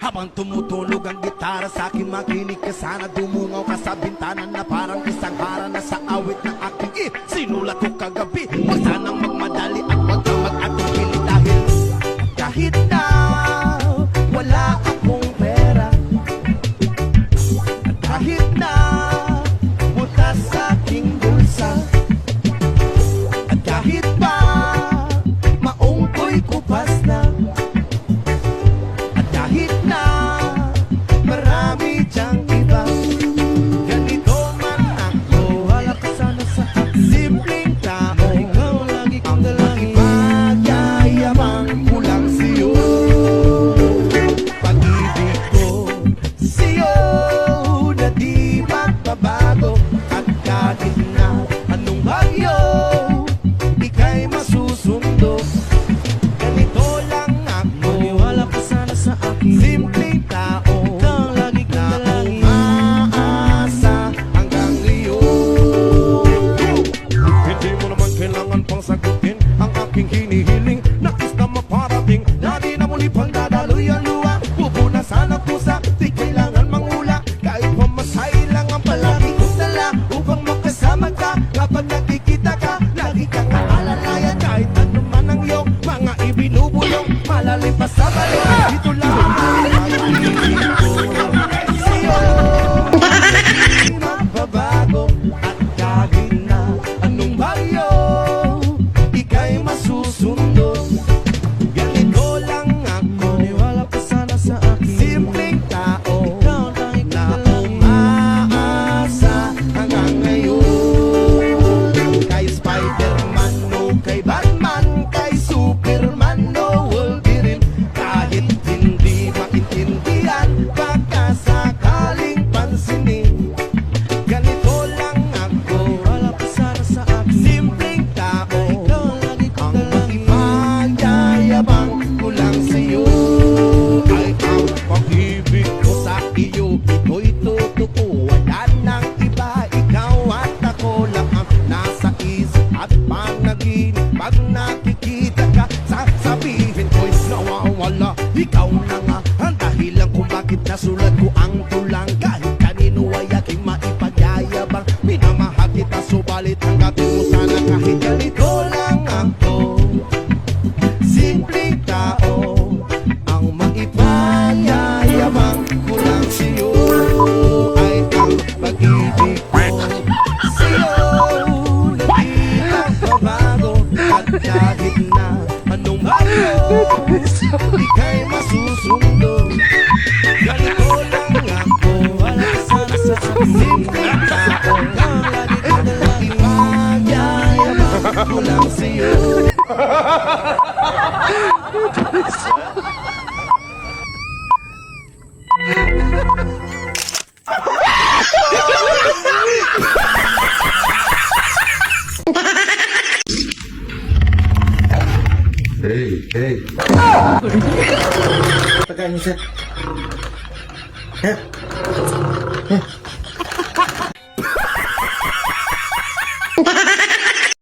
Habang tumutunog ang gitara sa akin makinig ka sana. Dumungaw ka sa bintana na parang isang hara na sa awit ng aking sinulat ko kagabi. Huwag sanang magmadali at huwag kang mag-atubili dahil kahit na wala akong pera, at kahit na butas sa aking bulsa, at kahit pa maong ko'y kupas na, at kahit na marami diyang iba, ganito man ako, wala ka sana sa akin. Simpleng tao, ikaw lagi kong dalangin. Magyayabang ko lang sa'yo. Pag-ibig ko sa'yo na di magbabago. At kahit na anong bagyo, ika'y masusundo. Ganito lang ako, wala ka sana sa akin. Simpleng tao, ikaw lagi kong dalangin. Umaasa hanggang ngayon. Hindi mo naman kailangan pang sagutin ang aking hinihiling. Nais na maparating na di na muli pang dadaloy ang luha. Pupunasan ang pusa, di kailangan mangula. Kahit pamasahe lang ang palagi kong dala upang makasama ka. Kapag nakikita ka, lagi kang aalalayan. Kahit ano man ang iyong mga ibinubulong, malalim pa sa balik. Dito lang ang pag-ibig ko sa'yo. Di magbabago at kahit na anong bagyo, ika'y masusundo. Ganito lang ako, wala ka sana sa akin. Simpleng tao, ikaw lang na umaasa hanggang ngayon. Kay Spider-Man o kay Batman, kay Superman o Wolverine, kahit hindi maintindihan, baka sakaling pansinin. Ganito lang ako, wala ka sana sa akin. Simpleng tao, ikaw lagi kong dalangin. Magyayabang ko lang sa'yo. Ay ang pag-ibig ko sa iyo, ito'y totoo. Wala nang iba, ikaw at ako lang ang nasa isip at panaginip. Pag nakikita ka, sasabihin ko'y nawawala. Ikaw na nga ang dahilan kung bakit nasulat ko ang tulang. Kahit kanino ay aking maipagyayabang. Minamahal kita subalit hangga't mo sana. Kahit ganito lang ako, simpleng tao, ang maipagyayabang ko lang sa'yo. Ay ang pag-ibig ko sa'yo na di magbabago. At kahit na anong bagyo, ika'y masusundo. Ganito lang ako, wala ka sana sa akin. Simpleng tao, ang lagi kong dalangin. Magyayabang ko lang sa'yo. Hey. Pagkain niyo, sir. Ha?